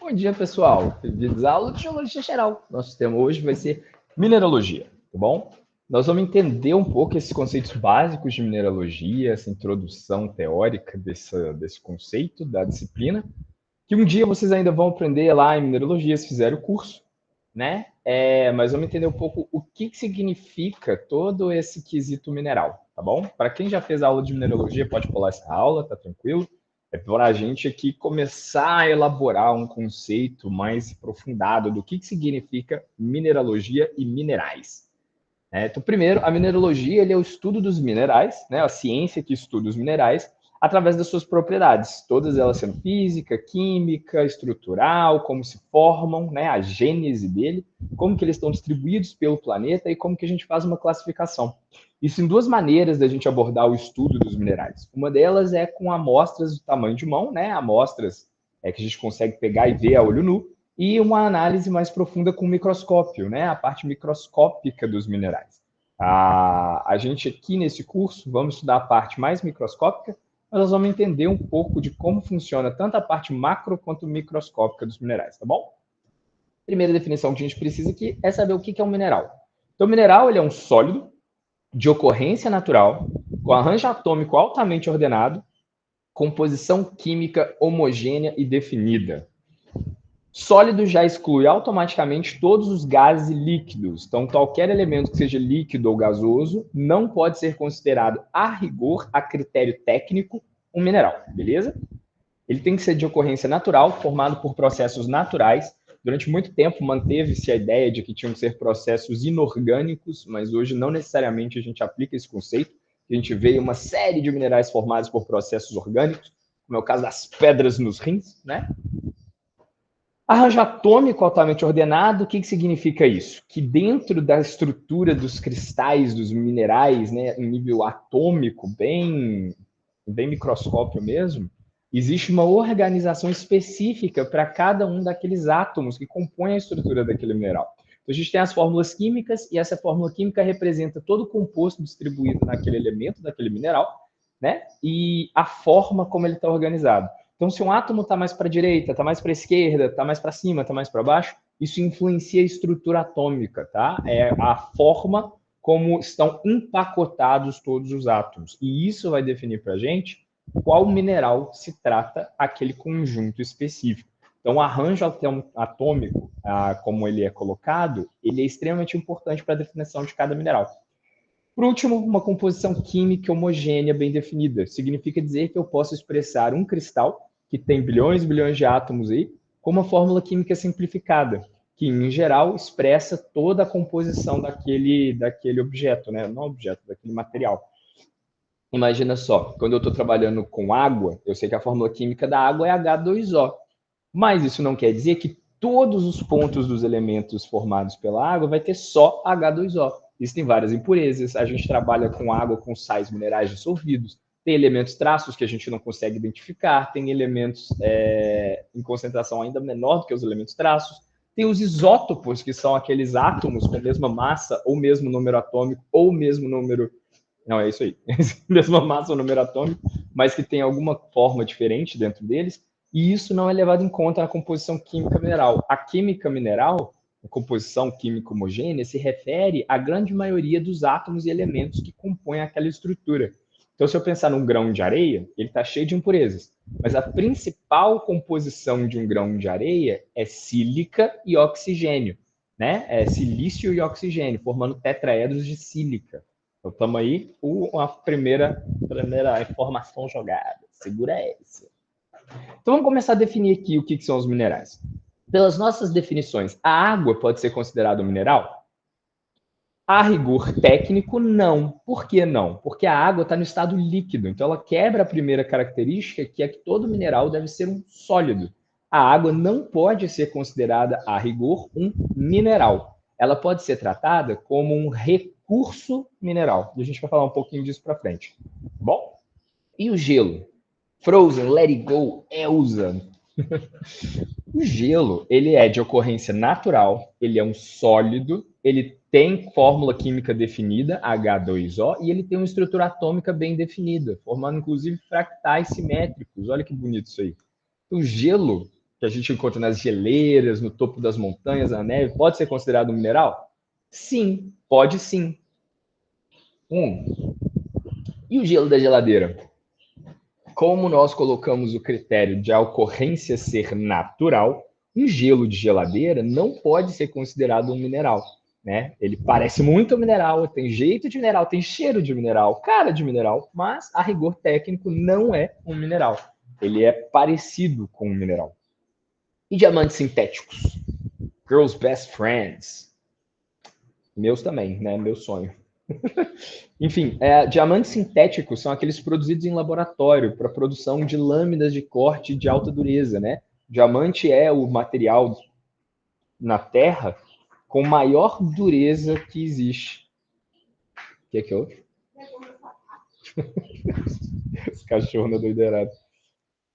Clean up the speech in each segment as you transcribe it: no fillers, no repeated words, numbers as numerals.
Bom dia, pessoal. Bem-vindos à aula de Geologia Geral. Nosso tema hoje vai ser mineralogia, tá bom? Nós vamos entender um pouco esses conceitos básicos de mineralogia, essa introdução teórica desse conceito da disciplina, que um dia vocês ainda vão aprender lá em mineralogia, se fizerem o curso, né? Mas vamos entender um pouco o que significa todo esse quesito mineral, tá bom? Para quem já fez a aula de mineralogia, pode pular essa aula, tá tranquilo? É para a gente aqui começar a elaborar um conceito mais aprofundado do que significa mineralogia e minerais. Então, primeiro, a mineralogia ele é o estudo dos minerais, né? A ciência que estuda os minerais através das suas propriedades, todas elas sendo física, química, estrutural, como se formam, né? A gênese dele, como que eles estão distribuídos pelo planeta e como que a gente faz uma classificação. Isso em duas maneiras da gente abordar o estudo dos minerais. Uma delas é com amostras do tamanho de mão, né? Amostras que a gente consegue pegar e ver a olho nu, e uma análise mais profunda com o microscópio, né? A parte microscópica dos minerais. A gente aqui nesse curso vamos estudar a parte mais microscópica, mas nós vamos entender um pouco de como funciona tanto a parte macro quanto microscópica dos minerais, tá bom? Primeira definição que a gente precisa aqui é saber o que é um mineral. Então, o mineral ele é um sólido de ocorrência natural, com arranjo atômico altamente ordenado, composição química homogênea e definida. Sólido já exclui automaticamente todos os gases e líquidos. Então, qualquer elemento que seja líquido ou gasoso não pode ser considerado, a rigor, a critério técnico, um mineral, beleza? Ele tem que ser de ocorrência natural, formado por processos naturais. Durante muito tempo manteve-se a ideia de que tinham que ser processos inorgânicos, mas hoje não necessariamente a gente aplica esse conceito. A gente vê uma série de minerais formados por processos orgânicos, como é o caso das pedras nos rins, né? Arranjo atômico altamente ordenado, o que significa isso? Que dentro da estrutura dos cristais, dos minerais, né, em nível atômico, bem microscópio mesmo, existe uma organização específica para cada um daqueles átomos que compõem a estrutura daquele mineral. Então, a gente tem as fórmulas químicas, e essa fórmula química representa todo o composto distribuído naquele elemento, daquele mineral, né? E a forma como ele está organizado. Então, se um átomo está mais para a direita, está mais para a esquerda, está mais para cima, está mais para baixo, isso influencia a estrutura atômica, tá? É a forma como estão empacotados todos os átomos. E isso vai definir para a gente qual mineral se trata aquele conjunto específico. Então, o arranjo atômico, como ele é colocado, ele é extremamente importante para a definição de cada mineral. Por último, uma composição química homogênea bem definida. Significa dizer que eu posso expressar um cristal que tem bilhões e bilhões de átomos aí, com uma fórmula química simplificada, que em geral expressa toda a composição daquele objeto, né? Não objeto, daquele material. Imagina só, quando eu estou trabalhando com água, eu sei que a fórmula química da água é H2O. Mas isso não quer dizer que todos os pontos dos elementos formados pela água vai ter só H2O. Existem várias impurezas, a gente trabalha com água com sais minerais dissolvidos, tem elementos traços que a gente não consegue identificar, tem elementos em concentração ainda menor do que os elementos traços, tem os isótopos, que são aqueles átomos com a mesma massa, ou mesmo número atômico, ou mesmo número... Não, é isso aí. Mesma massa ou número atômico, mas que tem alguma forma diferente dentro deles, e isso não é levado em conta na composição química mineral. A química mineral, a composição química homogênea, se refere à grande maioria dos átomos e elementos que compõem aquela estrutura. Então, se eu pensar num grão de areia, ele está cheio de impurezas, mas a principal composição de um grão de areia é sílica e oxigênio, né? É silício e oxigênio, formando tetraedros de sílica. Então, estamos aí com a primeira informação jogada. Segura essa. Então, vamos começar a definir aqui o que são os minerais. Pelas nossas definições, a água pode ser considerada um mineral? A rigor técnico, não. Por que não? Porque a água está no estado líquido, então ela quebra a primeira característica, que é que todo mineral deve ser um sólido. A água não pode ser considerada, a rigor, um mineral. Ela pode ser tratada como um recurso mineral. E a gente vai falar um pouquinho disso para frente. Bom, e o gelo? Frozen, Let It Go, Elsa. O gelo, ele é de ocorrência natural, ele é um sólido, ele tem fórmula química definida, H2O, e ele tem uma estrutura atômica bem definida, formando inclusive fractais simétricos. Olha que bonito isso aí. O gelo, que a gente encontra nas geleiras, no topo das montanhas, na neve, pode ser considerado um mineral? Sim, pode sim. E o gelo da geladeira? Como nós colocamos o critério de a ocorrência ser natural, um gelo de geladeira não pode ser considerado um mineral, né? Ele parece muito um mineral, tem jeito de mineral, tem cheiro de mineral, cara de mineral, mas a rigor técnico não é um mineral. Ele é parecido com um mineral. E diamantes sintéticos? Girls' best friends. Meus também, né? Meu sonho. Enfim, diamantes sintéticos são aqueles produzidos em laboratório para produção de lâminas de corte de alta dureza, né? Diamante é o material na Terra com maior dureza que existe. O que é que houve? Esse cachorro na doideirada.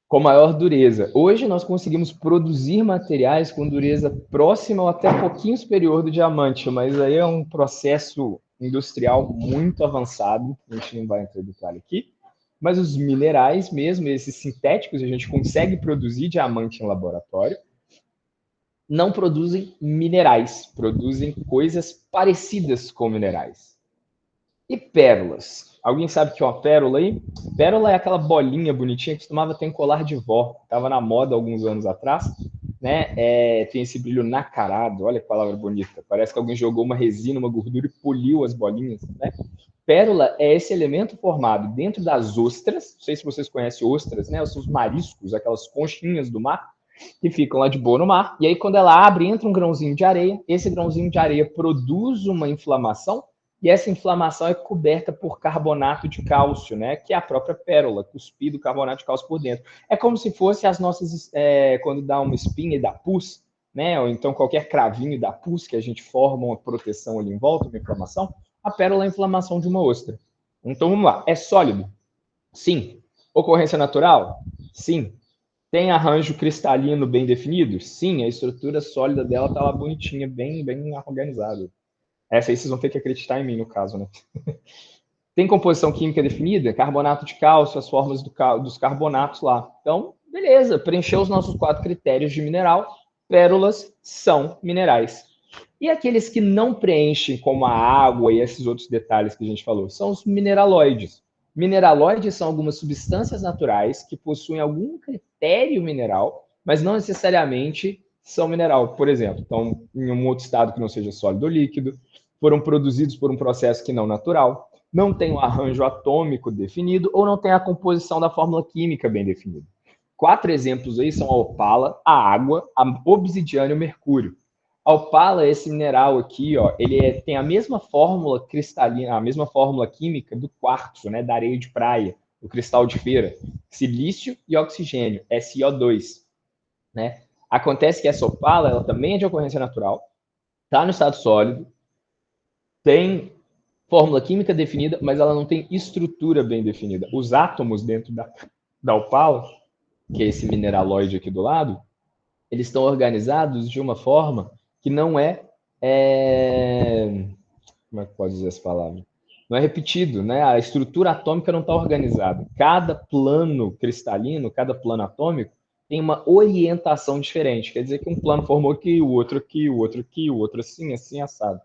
Com maior dureza. Hoje nós conseguimos produzir materiais com dureza próxima ou até um pouquinho superior do diamante, mas aí é um processo industrial muito avançado, a gente não vai entrar em detalhe aqui, mas os minerais mesmo, esses sintéticos, a gente consegue produzir diamante em laboratório, não produzem minerais, produzem coisas parecidas com minerais. E pérolas? Alguém sabe o que é uma pérola aí? Pérola é aquela bolinha bonitinha que costumava ter em colar de vó. Estava na moda alguns anos atrás. Né? Tem esse brilho nacarado. Olha que palavra bonita. Parece que alguém jogou uma resina, uma gordura e poliu as bolinhas. Né? Pérola é esse elemento formado dentro das ostras. Não sei se vocês conhecem ostras, né? Os mariscos, aquelas conchinhas do mar que ficam lá de boa no mar. E aí, quando ela abre, entra um grãozinho de areia. Esse grãozinho de areia produz uma inflamação e essa inflamação é coberta por carbonato de cálcio, né? Que é a própria pérola, cuspido carbonato de cálcio por dentro. É como se fosse as nossas, quando dá uma espinha e dá pus, né? Ou então qualquer cravinho da pus que a gente forma uma proteção ali em volta, uma inflamação. A pérola é a inflamação de uma ostra. Então vamos lá. É sólido? Sim. Ocorrência natural? Sim. Tem arranjo cristalino bem definido? Sim. A estrutura sólida dela tá lá bonitinha, bem organizada. Essa aí vocês vão ter que acreditar em mim, no caso, né? Tem composição química definida? Carbonato de cálcio, as formas dos carbonatos lá. Então, beleza, preencheu os nossos 4 critérios de mineral, pérolas são minerais. E aqueles que não preenchem, como a água e esses outros detalhes que a gente falou, são os mineraloides. Mineraloides são algumas substâncias naturais que possuem algum critério mineral, mas não necessariamente são mineral. Por exemplo, estão em um outro estado que não seja sólido ou líquido, foram produzidos por um processo que não natural, não tem um arranjo atômico definido ou não tem a composição da fórmula química bem definida. 4 exemplos aí são a opala, a água, a obsidiana e o mercúrio. A opala, esse mineral aqui, ó, ele tem a mesma fórmula cristalina, a mesma fórmula química do quartzo, né, da areia de praia, do cristal de feira, silício e oxigênio, SiO2, né? Acontece que essa opala, ela também é de ocorrência natural, está no estado sólido, tem fórmula química definida, mas ela não tem estrutura bem definida. Os átomos dentro da opala, que é esse mineraloide aqui do lado, eles estão organizados de uma forma que não como é que pode dizer essa palavra? Não é repetido, né? A estrutura atômica não está organizada. Cada plano cristalino, cada plano atômico tem uma orientação diferente. Quer dizer que um plano formou aqui, o outro aqui, o outro aqui, o outro assim, assim, assado.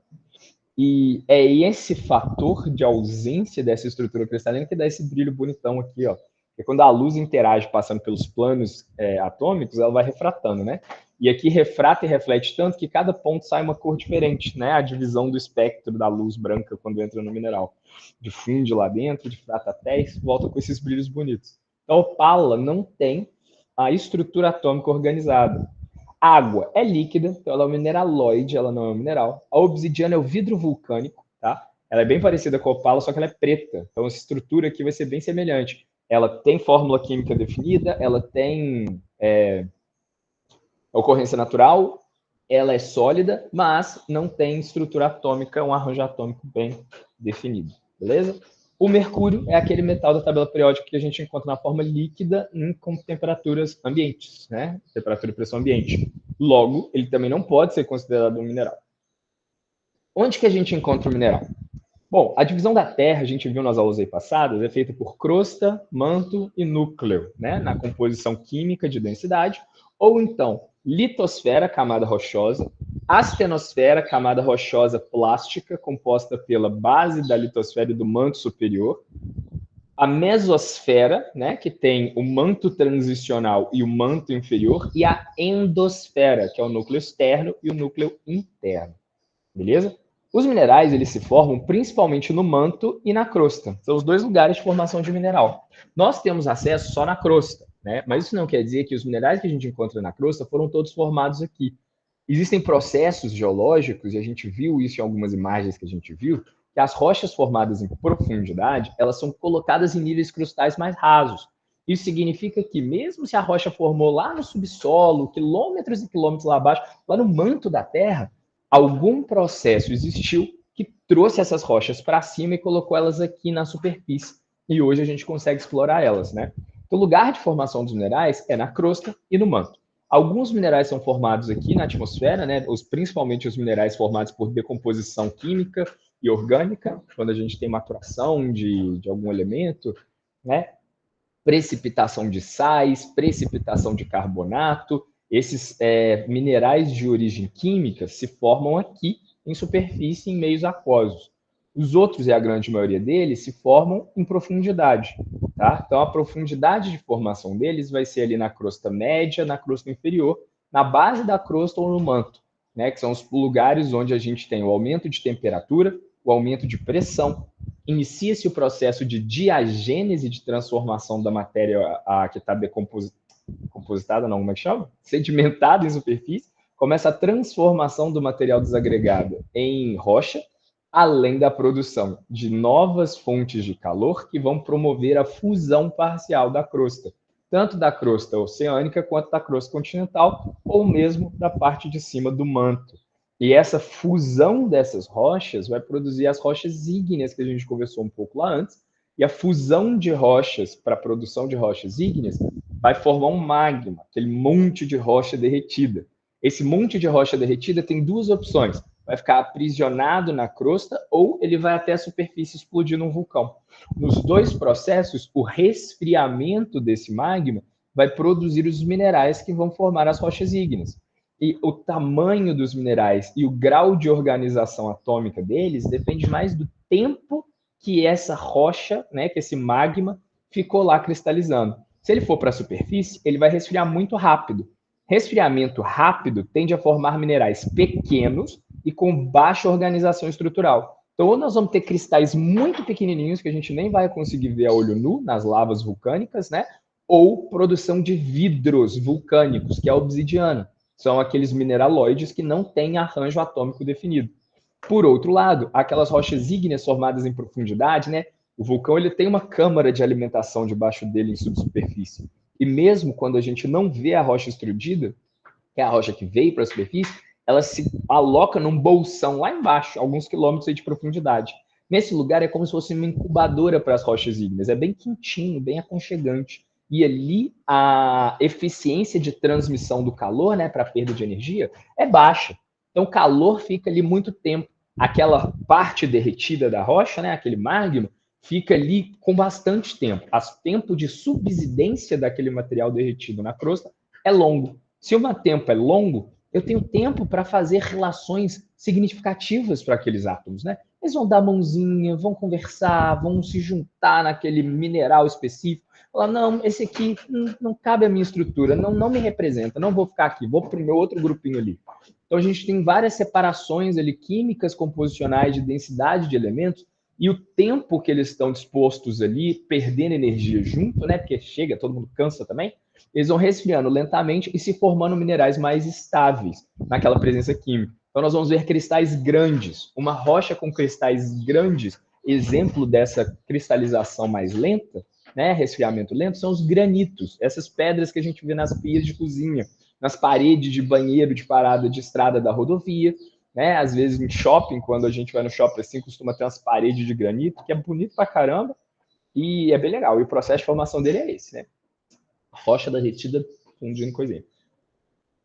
E é esse fator de ausência dessa estrutura cristalina que dá esse brilho bonitão aqui, ó. Porque quando a luz interage passando pelos planos atômicos, ela vai refratando, né? E aqui refrata e reflete tanto que cada ponto sai uma cor diferente, né? A divisão do espectro da luz branca quando entra no mineral. Difunde lá dentro, difrata até e volta com esses brilhos bonitos. Então, a opala não tem a estrutura atômica organizada. Água é líquida, então ela é um mineraloide, ela não é um mineral. A obsidiana é o vidro vulcânico, tá? Ela é bem parecida com a opala, só que ela é preta. Então, essa estrutura aqui vai ser bem semelhante. Ela tem fórmula química definida, ela tem ocorrência natural, ela é sólida, mas não tem estrutura atômica, um arranjo atômico bem definido, beleza? O mercúrio é aquele metal da tabela periódica que a gente encontra na forma líquida com temperaturas ambientes, né? Temperatura e pressão ambiente. Logo, ele também não pode ser considerado um mineral. Onde que a gente encontra o mineral? Bom, a divisão da Terra, a gente viu nas aulas aí passadas, é feita por crosta, manto e núcleo, né? Na composição química de densidade, ou então litosfera, camada rochosa, astenosfera, camada rochosa plástica, composta pela base da litosfera e do manto superior, a mesosfera, né, que tem o manto transicional e o manto inferior, e a endosfera, que é o núcleo externo e o núcleo interno. Beleza? Os minerais, eles se formam principalmente no manto e na crosta. São os dois lugares de formação de mineral. Nós temos acesso só na crosta, né? Mas isso não quer dizer que os minerais que a gente encontra na crosta foram todos formados aqui. Existem processos geológicos, e a gente viu isso em algumas imagens que a gente viu, que as rochas formadas em profundidade, elas são colocadas em níveis crustais mais rasos. Isso significa que mesmo se a rocha formou lá no subsolo, quilômetros e quilômetros lá abaixo, lá no manto da Terra, algum processo existiu que trouxe essas rochas para cima e colocou elas aqui na superfície. E hoje a gente consegue explorar elas, né? Então, o lugar de formação dos minerais é na crosta e no manto. Alguns minerais são formados aqui na atmosfera, né? Principalmente os minerais formados por decomposição química e orgânica, quando a gente tem maturação de algum elemento, né? Precipitação de sais, precipitação de carbonato. Esses minerais de origem química se formam aqui em superfície, em meios aquosos. Os outros, e a grande maioria deles, se formam em profundidade. Tá? Então, a profundidade de formação deles vai ser ali na crosta média, na crosta inferior, na base da crosta ou no manto, né? Que são os lugares onde a gente tem o aumento de temperatura, o aumento de pressão, inicia-se o processo de diagênese, de transformação da matéria que está decompositada, não, como é que chama? Sedimentada em superfície, começa a transformação do material desagregado em rocha, além da produção de novas fontes de calor que vão promover a fusão parcial da crosta, tanto da crosta oceânica quanto da crosta continental, ou mesmo da parte de cima do manto. E essa fusão dessas rochas vai produzir as rochas ígneas, que a gente conversou um pouco lá antes, e a fusão de rochas para a produção de rochas ígneas vai formar um magma, aquele monte de rocha derretida. Esse monte de rocha derretida tem duas opções: vai ficar aprisionado na crosta ou ele vai até a superfície explodir num vulcão. Nos dois processos, o resfriamento desse magma vai produzir os minerais que vão formar as rochas ígneas. E o tamanho dos minerais e o grau de organização atômica deles depende mais do tempo que essa rocha, né, que esse magma ficou lá cristalizando. Se ele for para a superfície, ele vai resfriar muito rápido. Resfriamento rápido tende a formar minerais pequenos e com baixa organização estrutural. Então, ou nós vamos ter cristais muito pequenininhos que a gente nem vai conseguir ver a olho nu nas lavas vulcânicas, né? Ou produção de vidros vulcânicos, que é a obsidiana. São aqueles mineraloides que não têm arranjo atômico definido. Por outro lado, aquelas rochas ígneas formadas em profundidade, né? O vulcão ele tem uma câmara de alimentação debaixo dele em subsuperfície. E mesmo quando a gente não vê a rocha extrudida, que é a rocha que veio para a superfície, ela se aloca num bolsão lá embaixo, alguns quilômetros de profundidade. Nesse lugar é como se fosse uma incubadora para as rochas ígneas. É bem quentinho, bem aconchegante. E ali a eficiência de transmissão do calor, né, para perda de energia, é baixa. Então o calor fica ali muito tempo. Aquela parte derretida da rocha, né, aquele magma, fica ali com bastante tempo. O tempo de subsidência daquele material derretido na crosta é longo. Se o tempo é longo, eu tenho tempo para fazer relações significativas para aqueles átomos, né? Eles vão dar mãozinha, vão conversar, vão se juntar naquele mineral específico. Falar, não, esse aqui não cabe à minha estrutura, não me representa, não vou ficar aqui, vou para o meu outro grupinho ali. Então, a gente tem várias separações ali, químicas, composicionais, de densidade de elementos, e o tempo que eles estão dispostos ali, perdendo energia junto, né? Porque chega, todo mundo cansa também, eles vão resfriando lentamente e se formando minerais mais estáveis naquela presença química. Então, nós vamos ver cristais grandes. Uma rocha com cristais grandes, exemplo dessa cristalização mais lenta, né, resfriamento lento, são os granitos. Essas pedras que a gente vê nas pias de cozinha, nas paredes de banheiro de parada de estrada da rodovia, né? Às vezes em shopping, quando a gente vai no shopping assim, costuma ter umas paredes de granito, que é bonito pra caramba e é bem legal. E o processo de formação dele é esse, né? Rocha derretida fundindo coisinha.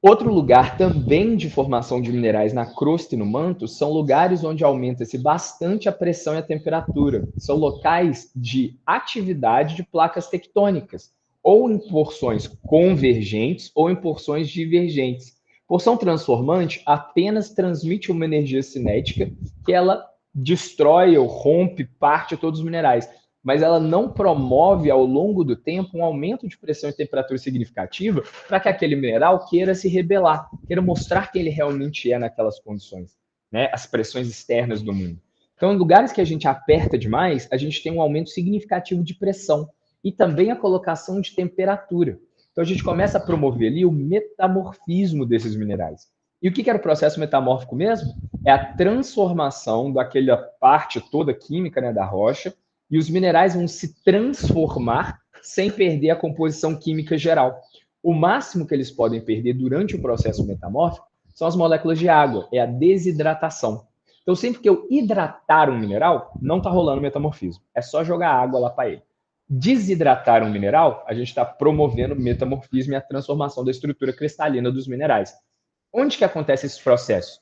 Outro lugar também de formação de minerais na crosta e no manto são lugares onde aumenta-se bastante a pressão e a temperatura. São locais de atividade de placas tectônicas, ou em porções convergentes ou em porções divergentes. Porção transformante apenas transmite uma energia cinética que ela destrói ou rompe parte de todos os minerais, mas ela não promove ao longo do tempo um aumento de pressão e temperatura significativa para que aquele mineral queira se rebelar, queira mostrar quem ele realmente é naquelas condições, né? As pressões externas do mundo. Então, em lugares que a gente aperta demais, a gente tem um aumento significativo de pressão e também a colocação de temperatura. Então, a gente começa a promover ali o metamorfismo desses minerais. E o que era o processo metamórfico mesmo? É a transformação daquela parte toda química, né, da rocha, e os minerais vão se transformar sem perder a composição química geral. O máximo que eles podem perder durante o processo metamórfico são as moléculas de água, é a desidratação. Então, sempre que eu hidratar um mineral, não está rolando metamorfismo. É só jogar água lá para ele. Desidratar um mineral, a gente está promovendo o metamorfismo e a transformação da estrutura cristalina dos minerais. Onde que acontece esse processo?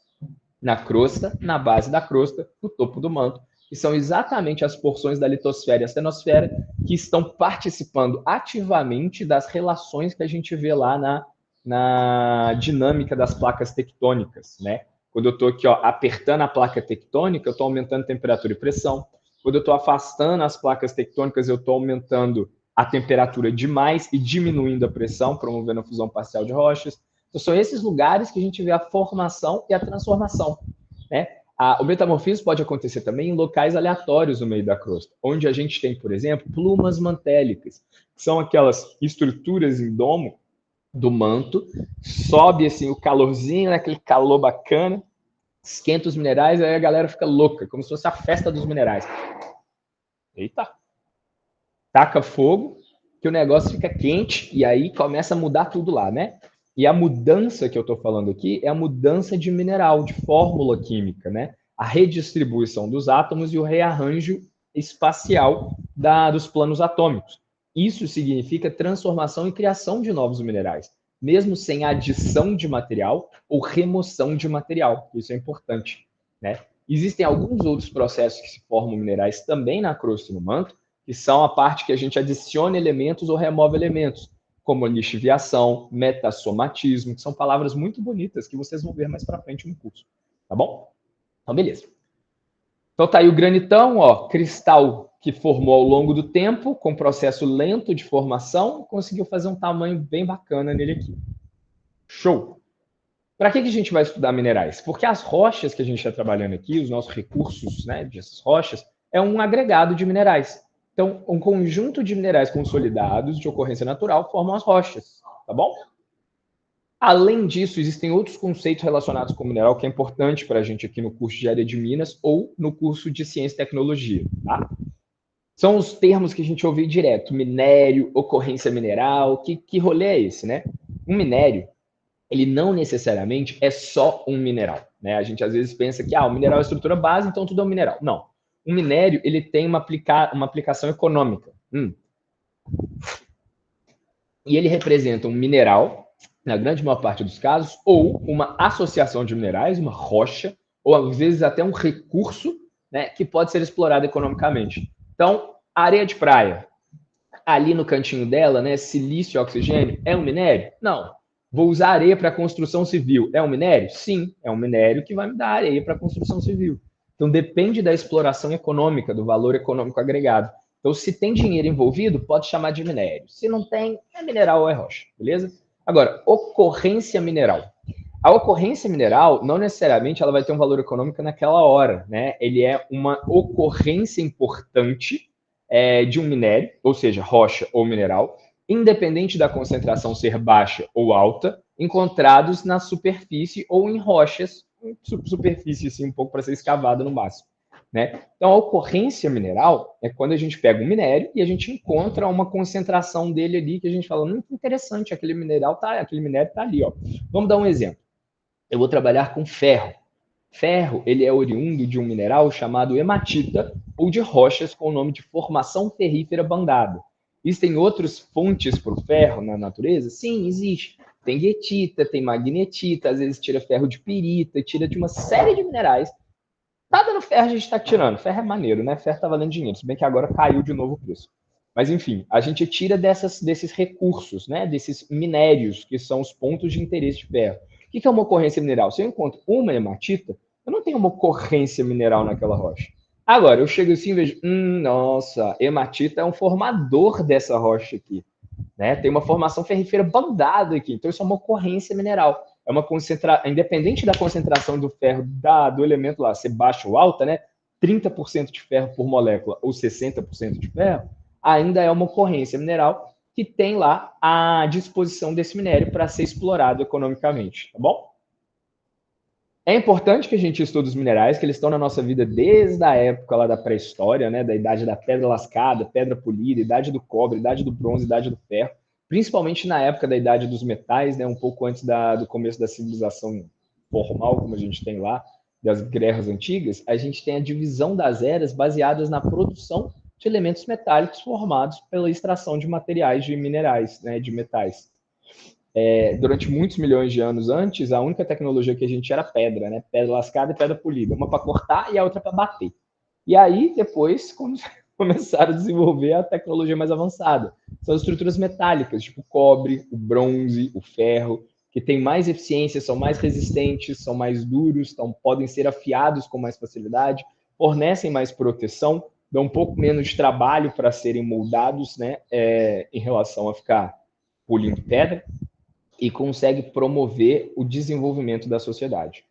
Na crosta, na base da crosta, no topo do manto, que são exatamente as porções da litosfera e a astenosfera que estão participando ativamente das relações que a gente vê lá na dinâmica das placas tectônicas, né? Quando eu estou aqui, ó, apertando a placa tectônica, eu estou aumentando temperatura e pressão. Quando eu estou afastando as placas tectônicas, eu estou aumentando a temperatura demais e diminuindo a pressão, promovendo a fusão parcial de rochas. Então, são esses lugares que a gente vê a formação e a transformação, né? O metamorfismo pode acontecer também em locais aleatórios no meio da crosta, onde a gente tem, por exemplo, plumas mantélicas, que são aquelas estruturas em domo do manto, sobe assim o calorzinho, né, aquele calor bacana, esquenta os minerais, aí a galera fica louca, como se fosse a festa dos minerais. Eita! Taca fogo, que o negócio fica quente, e aí começa a mudar tudo lá, né? E a mudança que eu estou falando aqui é a mudança de mineral, de fórmula química, né? A redistribuição dos átomos e o rearranjo espacial dos planos atômicos. Isso significa transformação e criação de novos minerais, mesmo sem adição de material ou remoção de material. Isso é importante, né? Existem alguns outros processos que se formam minerais também na crosta e no manto, que são a parte que a gente adiciona elementos ou remove elementos, como lixiviação, metasomatismo, que são palavras muito bonitas que vocês vão ver mais para frente no curso, tá bom? Então, beleza. Então tá aí o granitão, ó, cristal que formou ao longo do tempo, com processo lento de formação, conseguiu fazer um tamanho bem bacana nele aqui. Show! Para que a gente vai estudar minerais? Porque as rochas que a gente está trabalhando aqui, os nossos recursos, né, dessas rochas, é um agregado de minerais. Então, um conjunto de minerais consolidados de ocorrência natural formam as rochas, tá bom? Além disso, existem outros conceitos relacionados com mineral que é importante para a gente aqui no curso de área de Minas ou no curso de Ciência e Tecnologia, tá? São os termos que a gente ouve direto, minério, ocorrência mineral, que rolê é esse, né? Um minério, ele não necessariamente é só um mineral, né? A gente às vezes pensa que o mineral é a estrutura base, então tudo é um mineral. Não. Um minério, ele tem uma aplicação econômica. E ele representa um mineral, na grande maior parte dos casos, ou uma associação de minerais, uma rocha, ou às vezes até um recurso, né, que pode ser explorado economicamente. Então, areia de praia, ali no cantinho dela, né, silício e oxigênio, é um minério? Não. Vou usar areia para construção civil. É um minério? Sim, é um minério que vai me dar areia para construção civil. Então, depende da exploração econômica, do valor econômico agregado. Então, se tem dinheiro envolvido, pode chamar de minério. Se não tem, é mineral ou é rocha, beleza? Agora, ocorrência mineral. A ocorrência mineral, não necessariamente ela vai ter um valor econômico naquela hora, né? Ele é uma ocorrência importante de um minério, ou seja, rocha ou mineral, independente da concentração ser baixa ou alta, encontrados na superfície ou em rochas, superfície assim, um pouco para ser escavada no máximo, né? Então, a ocorrência mineral é quando a gente pega um minério e a gente encontra uma concentração dele ali que a gente fala, muito interessante, aquele minério tá ali, ó. Vamos dar um exemplo. Eu vou trabalhar com ferro. Ferro, ele é oriundo de um mineral chamado hematita ou de rochas com o nome de formação ferrífera bandada. Existem outras fontes para o ferro na natureza? Sim, existe. Tem guetita, tem magnetita, às vezes tira ferro de pirita, tira de uma série de minerais. Nada no ferro a gente está tirando. Ferro é maneiro, né? Ferro está valendo dinheiro, se bem que agora caiu de novo o preço. Mas, enfim, a gente tira desses recursos, né? Desses minérios, que são os pontos de interesse de ferro. O que é uma ocorrência mineral? Se eu encontro uma hematita, eu não tenho uma ocorrência mineral naquela rocha. Agora, eu chego assim e vejo, nossa, hematita é um formador dessa rocha aqui. Né? Tem uma formação ferrífera bandada aqui, então isso é uma ocorrência mineral. É uma concentração, independente da concentração do ferro do elemento lá, ser baixa ou alta, né? 30% de ferro por molécula ou 60% de ferro, ainda é uma ocorrência mineral que tem lá a disposição desse minério para ser explorado economicamente, tá bom? É importante que a gente estude os minerais, que eles estão na nossa vida desde a época lá da pré-história, né? Da idade da pedra lascada, pedra polida, idade do cobre, idade do bronze, idade do ferro, principalmente na época da idade dos metais, né? Um pouco antes do começo da civilização formal, como a gente tem lá, das guerras antigas, a gente tem a divisão das eras baseadas na produção de elementos metálicos formados pela extração de materiais de minerais, né? De metais. Durante muitos milhões de anos antes, a única tecnologia que a gente tinha era pedra, né? Pedra lascada e pedra polida. Uma para cortar e a outra para bater. E aí, depois, começaram a desenvolver a tecnologia mais avançada. São as estruturas metálicas, tipo o cobre, o bronze, o ferro, que têm mais eficiência, são mais resistentes, são mais duros, então podem ser afiados com mais facilidade, fornecem mais proteção, dão um pouco menos de trabalho para serem moldados, né? Em relação a ficar polindo pedra, e consegue promover o desenvolvimento da sociedade.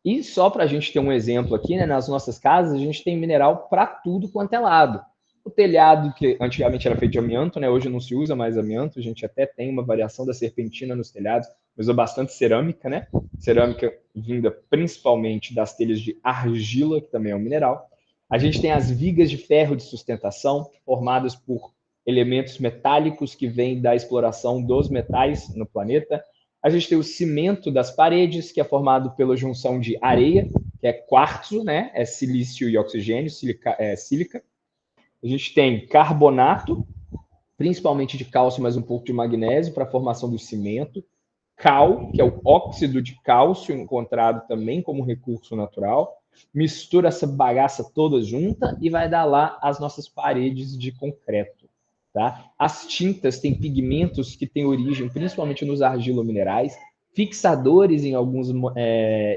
E só para a gente ter um exemplo aqui, né, nas nossas casas, a gente tem mineral para tudo quanto é lado. O telhado, que antigamente era feito de amianto, né, hoje não se usa mais amianto, a gente até tem uma variação da serpentina nos telhados, usa bastante cerâmica, né? Cerâmica vinda principalmente das telhas de argila, que também é um mineral. A gente tem as vigas de ferro de sustentação, formadas por elementos metálicos que vêm da exploração dos metais no planeta. A gente tem o cimento das paredes, que é formado pela junção de areia, que é quartzo, né? É silício e oxigênio, sílica. A gente tem carbonato, principalmente de cálcio, mas um pouco de magnésio, para a formação do cimento. Cal, que é o óxido de cálcio, encontrado também como recurso natural. Mistura essa bagaça toda junta e vai dar lá as nossas paredes de concreto. Tá? As tintas têm pigmentos que têm origem principalmente nos argilominerais, fixadores em alguns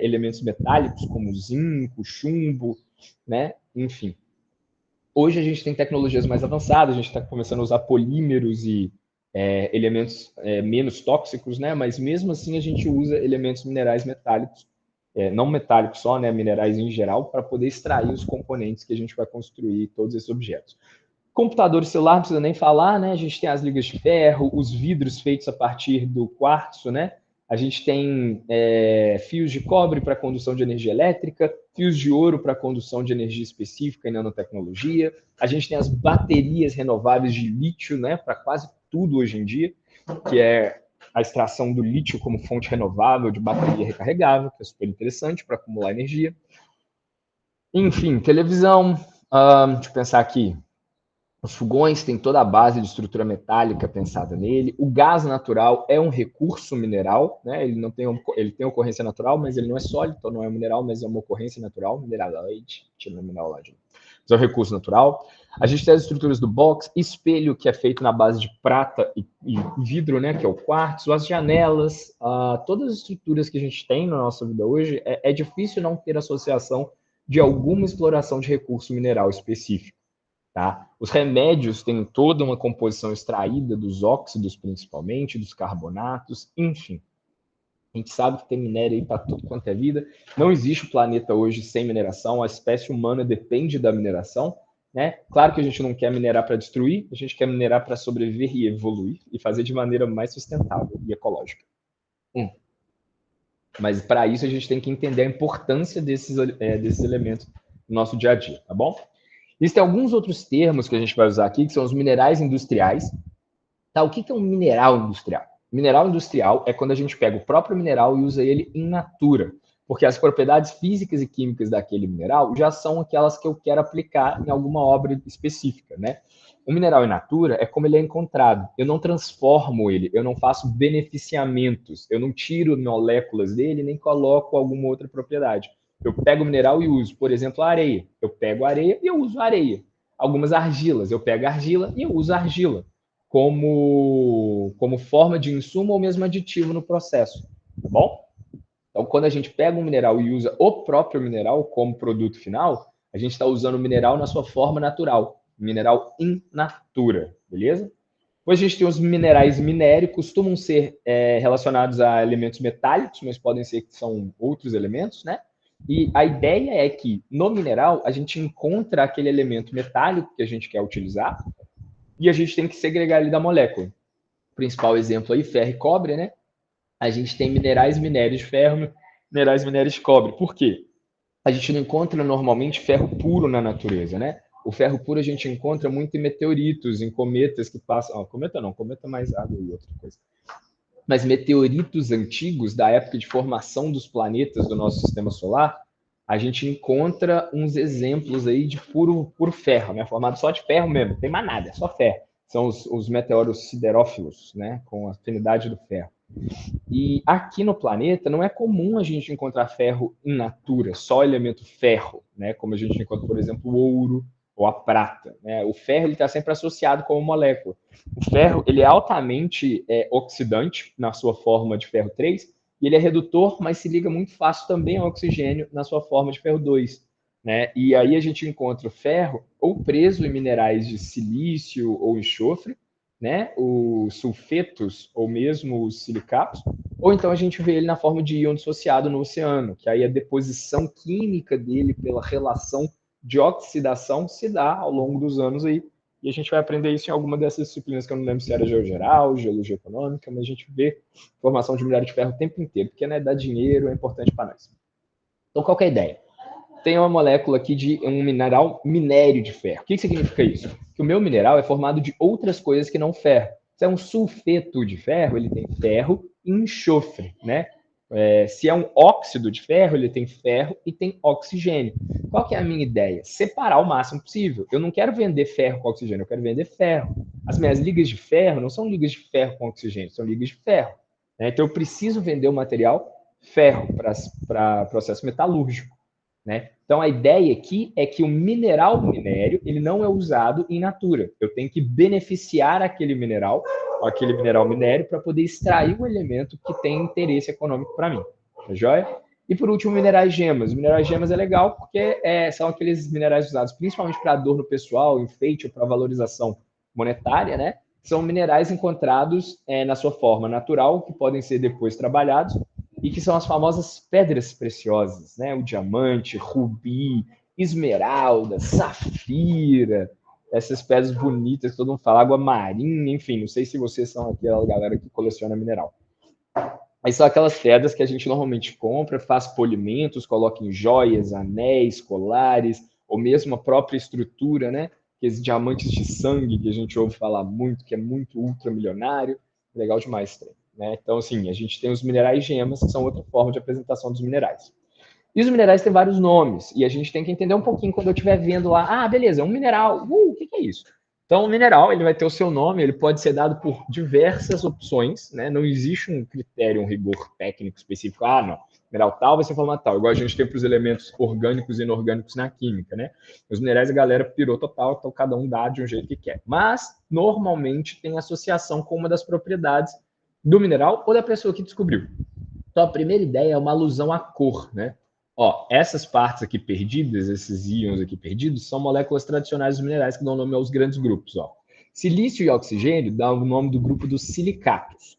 elementos metálicos, como zinco, chumbo, né? Enfim. Hoje a gente tem tecnologias mais avançadas, a gente está começando a usar polímeros e elementos menos tóxicos, né? Mas mesmo assim a gente usa elementos minerais metálicos, não metálicos só, né? Minerais em geral, para poder extrair os componentes que a gente vai construir todos esses objetos. Computador celular, não precisa nem falar, né? A gente tem as ligas de ferro, os vidros feitos a partir do quartzo, né? A gente tem fios de cobre para condução de energia elétrica, fios de ouro para condução de energia específica e nanotecnologia. A gente tem as baterias renováveis de lítio, né? Para quase tudo hoje em dia, que é a extração do lítio como fonte renovável de bateria recarregável, que é super interessante para acumular energia. Enfim, televisão. Deixa eu pensar aqui. Os fogões têm toda a base de estrutura metálica pensada nele. O gás natural é um recurso mineral, né? Ele tem ocorrência natural, mas ele não é sólido, então não é um mineral, mas é uma ocorrência natural, mineraloide, tira mineral lá de novo. Mas é um recurso natural. A gente tem as estruturas do box, espelho que é feito na base de prata e vidro, né? Que é o quartzo, as janelas, todas as estruturas que a gente tem na nossa vida hoje, é difícil não ter associação de alguma exploração de recurso mineral específico. Tá? Os remédios têm toda uma composição extraída dos óxidos, principalmente, dos carbonatos, enfim. A gente sabe que tem minério aí para tudo quanto é vida. Não existe o planeta hoje sem mineração, a espécie humana depende da mineração. Né? Claro que a gente não quer minerar para destruir, a gente quer minerar para sobreviver e evoluir e fazer de maneira mais sustentável e ecológica. Mas para isso a gente tem que entender a importância desses elementos no nosso dia a dia, tá bom? Existem alguns outros termos que a gente vai usar aqui, que são os minerais industriais. Tá, o que é um mineral industrial? Mineral industrial é quando a gente pega o próprio mineral e usa ele in natura, porque as propriedades físicas e químicas daquele mineral já são aquelas que eu quero aplicar em alguma obra específica, né? O mineral in natura é como ele é encontrado. Eu não transformo ele, eu não faço beneficiamentos, eu não tiro moléculas dele, nem coloco alguma outra propriedade. Eu pego o mineral e uso, por exemplo, a areia. Eu pego a areia e eu uso a areia. algumas argilas. Eu pego a argila e eu uso a argila como forma de insumo ou mesmo aditivo no processo, tá bom? Então, quando a gente pega um mineral e usa o próprio mineral como produto final, a gente está usando o mineral na sua forma natural, mineral in natura, beleza? Depois a gente tem os minerais minério, costumam ser relacionados a elementos metálicos, mas podem ser que são outros elementos, né? E a ideia é que no mineral a gente encontra aquele elemento metálico que a gente quer utilizar e a gente tem que segregar ele da molécula. O principal exemplo aí, ferro e cobre, né? A gente tem minerais minérios de ferro, minerais minérios de cobre. Por quê? A gente não encontra normalmente ferro puro na natureza, né? O ferro puro a gente encontra muito em meteoritos, em cometas que passam. Cometa não, cometa mais água e outra coisa. Mas meteoritos antigos, da época de formação dos planetas do nosso sistema solar, a gente encontra uns exemplos aí de puro ferro, né? Formado só de ferro mesmo, não tem mais nada, é só ferro. São os meteoros siderófilos, né? Com a afinidade do ferro. E aqui no planeta não é comum a gente encontrar ferro in natura, só elemento ferro, né? Como a gente encontra, por exemplo, o ouro ou a prata, né? O ferro está sempre associado com uma molécula. O ferro ele é altamente oxidante na sua forma de ferro 3 e ele é redutor, mas se liga muito fácil também ao oxigênio na sua forma de ferro 2. Né? E aí a gente encontra o ferro ou preso em minerais de silício ou enxofre, né? Os sulfetos ou mesmo os silicatos, ou então a gente vê ele na forma de íon dissociado no oceano, que aí a deposição química dele pela relação de oxidação se dá ao longo dos anos aí. E a gente vai aprender isso em alguma dessas disciplinas que eu não lembro se era geogeral, geologia econômica, mas a gente vê formação de minério de ferro o tempo inteiro, porque né, dá dinheiro, é importante para nós. Então, qual que é a ideia? Tem uma molécula aqui de um mineral minério de ferro. O que significa isso? Que o meu mineral é formado de outras coisas que não ferro. Se é um sulfeto de ferro, ele tem ferro e enxofre, né? Se é um óxido de ferro, ele tem ferro e tem oxigênio. Qual que é a minha ideia? Separar o máximo possível. Eu não quero vender ferro com oxigênio, eu quero vender ferro. As minhas ligas de ferro não são ligas de ferro com oxigênio, são ligas de ferro. Né? Então eu preciso vender o material ferro para processo metalúrgico. Né? Então, a ideia aqui é que o mineral minério ele não é usado in natura. Eu tenho que beneficiar aquele mineral minério, para poder extrair o elemento que tem interesse econômico para mim. Tá joia? E, por último, minerais gemas. Minerais gemas é legal porque são aqueles minerais usados principalmente para adorno pessoal, enfeite ou para valorização monetária, né? São minerais encontrados na sua forma natural, que podem ser depois trabalhados, e que são as famosas pedras preciosas, né? O diamante, rubi, esmeralda, safira, essas pedras bonitas que todo mundo fala, água marinha, enfim, não sei se vocês são aquela galera que coleciona mineral. Mas são aquelas pedras que a gente normalmente compra, faz polimentos, coloca em joias, anéis, colares, ou mesmo a própria estrutura, né? Aqueles diamantes de sangue que a gente ouve falar muito, que é muito ultramilionário. Legal demais, né? Então, assim, a gente tem os minerais gemas, que são outra forma de apresentação dos minerais. E os minerais têm vários nomes, e a gente tem que entender um pouquinho quando eu estiver vendo lá, beleza, é um mineral, o que é isso? Então, o mineral ele vai ter o seu nome, ele pode ser dado por diversas opções, né? Não existe um critério, um rigor técnico específico. Não, mineral tal vai ser formato tal, igual a gente tem para os elementos orgânicos e inorgânicos na química, né? Os minerais a galera pirou total, então cada um dá de um jeito que quer. Mas, normalmente, tem associação com uma das propriedades do mineral ou da pessoa que descobriu. Então, a primeira ideia é uma alusão à cor, né? Essas partes aqui perdidas, esses íons aqui perdidos, são moléculas tradicionais dos minerais que dão nome aos grandes grupos. Silício e oxigênio dão o nome do grupo dos silicatos.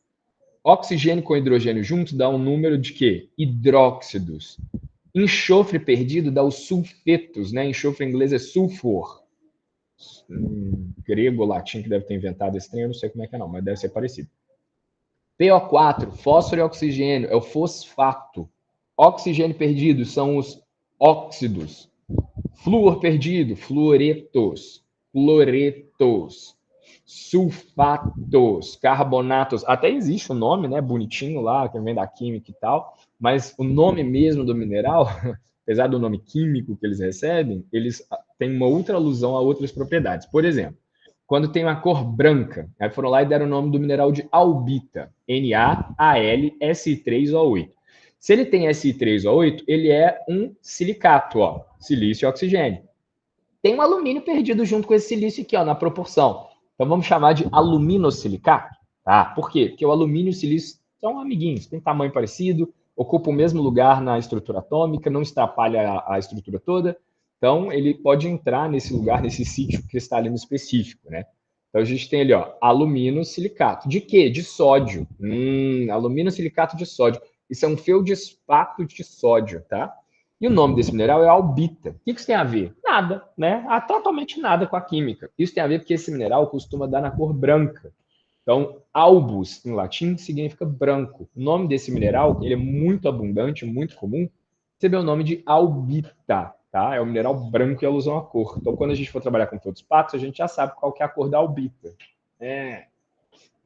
Oxigênio com hidrogênio junto dá um número de quê? Hidróxidos. Enxofre perdido dá os sulfetos, né? Enxofre em inglês é sulfur. Grego ou latim que deve ter inventado esse trem, eu não sei como é que é não, mas deve ser parecido. PO4, fósforo e oxigênio, é o fosfato. Oxigênio perdido são os óxidos. Flúor perdido, fluoretos. Fluoretos. Sulfatos, carbonatos. Até existe um nome, né, bonitinho lá, que vem da química e tal, mas o nome mesmo do mineral, apesar do nome químico que eles recebem, eles têm uma outra alusão a outras propriedades. Por exemplo, quando tem uma cor branca, aí foram lá e deram o nome do mineral de albita, NaAlSi3O8. Se ele tem Si3O8, ele é um silicato, silício e oxigênio. tem um alumínio perdido junto com esse silício aqui, ó, na proporção. Então vamos chamar de aluminosilicato, tá? Por quê? Porque o alumínio e o silício são amiguinhos, têm tamanho parecido, ocupam o mesmo lugar na estrutura atômica, não atrapalha a estrutura toda. Então ele pode entrar nesse lugar, nesse sítio cristalino específico, né? Então a gente tem ali, ó, aluminosilicato. De quê? De sódio. Aluminosilicato de sódio. Isso é um feldespato de sódio, tá? E o nome desse mineral é albita. O que isso tem a ver? Nada, né? Totalmente nada com a química. Isso tem a ver porque esse mineral costuma dar na cor branca. Então, albus, em latim, significa branco. O nome desse mineral, ele é muito abundante, muito comum. Recebeu o nome de albita, tá? É um mineral branco e alusão à cor. Então, quando a gente for trabalhar com feldespatos, a gente já sabe qual que é a cor da albita.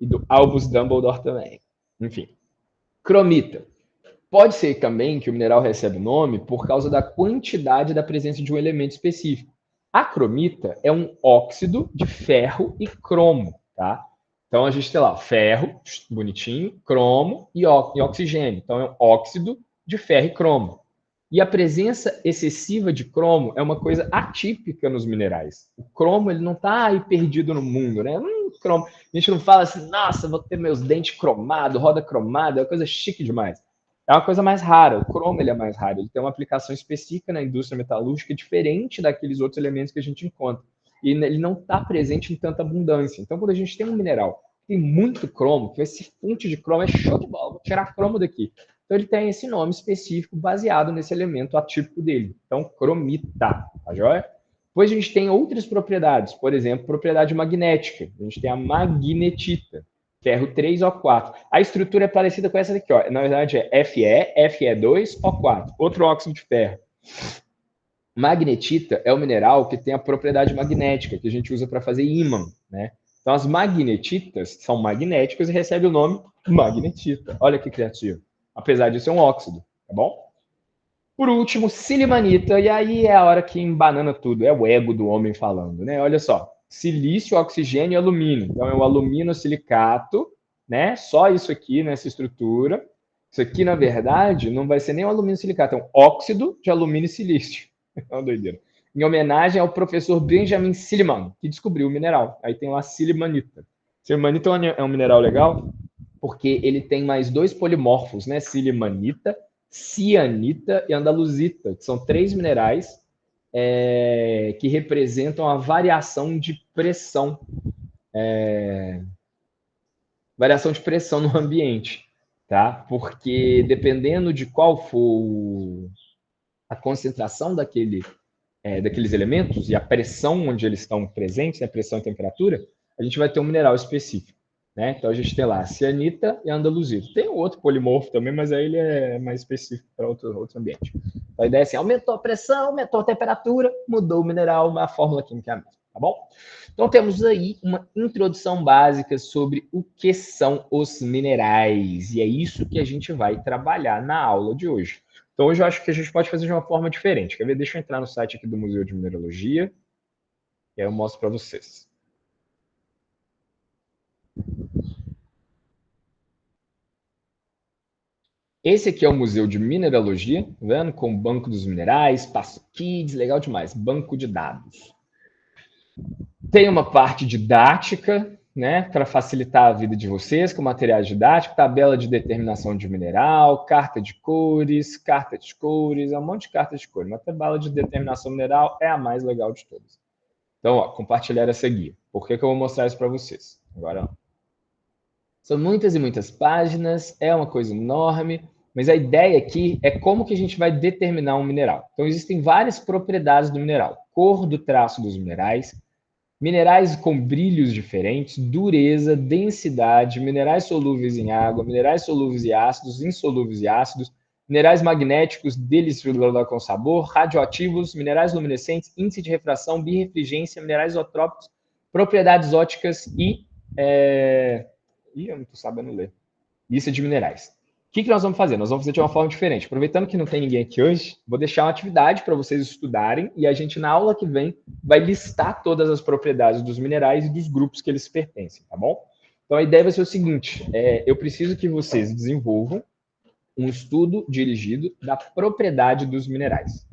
E do albus Dumbledore também. Enfim. Cromita. Pode ser também que o mineral recebe o nome por causa da quantidade da presença de um elemento específico. A cromita é um óxido de ferro e cromo, tá? Então a gente tem lá ferro, bonitinho, cromo e oxigênio. Então é um óxido de ferro e cromo. E a presença excessiva de cromo é uma coisa atípica nos minerais. O cromo ele não está aí perdido no mundo, né? Cromo. A gente não fala assim, nossa, vou ter meus dentes cromados, roda cromada, é uma coisa chique demais. É uma coisa mais rara. O cromo ele é mais raro. Ele tem uma aplicação específica na indústria metalúrgica diferente daqueles outros elementos que a gente encontra. E ele não está presente em tanta abundância. Então, quando a gente tem um mineral que tem muito cromo, que esse fonte de cromo é show de bola, vou tirar cromo daqui. Então, ele tem esse nome específico baseado nesse elemento atípico dele. Então, cromita, tá joia? Depois a gente tem outras propriedades, por exemplo, propriedade magnética. A gente tem a magnetita, ferro 3O4. A estrutura é parecida com essa daqui, ó. Na verdade é Fe, Fe2O4, outro óxido de ferro. Magnetita é o mineral que tem a propriedade magnética, que a gente usa para fazer ímã, né? Então as magnetitas são magnéticas e recebem o nome magnetita. Olha que criativo. Apesar disso, é um óxido, tá bom? Por último, silimanita, e aí é a hora que embanana tudo, é o ego do homem falando, né? Olha só, silício, oxigênio e alumínio. Então é o aluminosilicato, né? Só isso aqui nessa estrutura. Isso aqui, na verdade, não vai ser nem o aluminosilicato, é um óxido de alumínio e silício. É uma doideira. Em homenagem ao professor Benjamin Silliman, que descobriu o mineral. Aí tem lá silimanita. Silimanita é um mineral legal porque ele tem mais dois polimorfos, né? Silimanita, cianita e andaluzita, que são três minerais que representam a variação de pressão. Variação de pressão no ambiente, tá? Porque dependendo de qual for a concentração daqueles elementos e a pressão onde eles estão presentes, a pressão e temperatura, a gente vai ter um mineral específico. Né? Então a gente tem lá a cianita e a andaluzita. Tem outro polimorfo também, mas aí ele é mais específico para outro ambiente. Então a ideia é assim, aumentou a pressão, aumentou a temperatura, mudou o mineral, a fórmula química é a mesma, tá bom? Então temos aí uma introdução básica sobre o que são os minerais, e é isso que a gente vai trabalhar na aula de hoje. Então hoje eu acho que a gente pode fazer de uma forma diferente. Quer ver? Deixa eu entrar no site aqui do Museu de Mineralogia, e aí eu mostro para vocês. Esse aqui é o Museu de Mineralogia, tá vendo? Com o Banco dos Minerais, Espaço Kids, legal demais. Banco de dados. Tem uma parte didática, né? Para facilitar a vida de vocês, com materiais didáticos, tabela de determinação de mineral, carta de cores, é um monte de cartas de cores. Uma tabela de determinação mineral é a mais legal de todas. Então, ó, compartilhar a seguir. Por que eu vou mostrar isso para vocês? Agora, ó. São muitas e muitas páginas, é uma coisa enorme, mas a ideia aqui é como que a gente vai determinar um mineral. Então, existem várias propriedades do mineral. Cor do traço dos minerais com brilhos diferentes, dureza, densidade, minerais solúveis em água, minerais solúveis e ácidos, insolúveis e ácidos, minerais magnéticos, deles com sabor, radioativos, minerais luminescentes, índice de refração, birrefringência, minerais isotrópicos, propriedades ópticas e... eu não estou sabendo ler. Lista de minerais. O que nós vamos fazer? Nós vamos fazer de uma forma diferente. Aproveitando que não tem ninguém aqui hoje, vou deixar uma atividade para vocês estudarem e a gente, na aula que vem, vai listar todas as propriedades dos minerais e dos grupos que eles pertencem, tá bom? Então, a ideia vai ser o seguinte, eu preciso que vocês desenvolvam um estudo dirigido da propriedade dos minerais.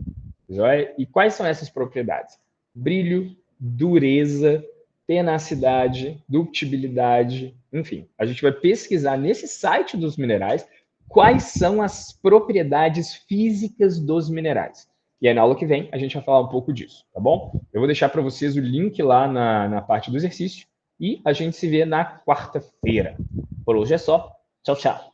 E quais são essas propriedades? brilho, dureza, tenacidade, ductibilidade, enfim. A gente vai pesquisar nesse site dos minerais quais são as propriedades físicas dos minerais. E aí, na aula que vem, a gente vai falar um pouco disso, tá bom? Eu vou deixar para vocês o link lá na parte do exercício e a gente se vê na quarta-feira. Por hoje é só. Tchau, tchau.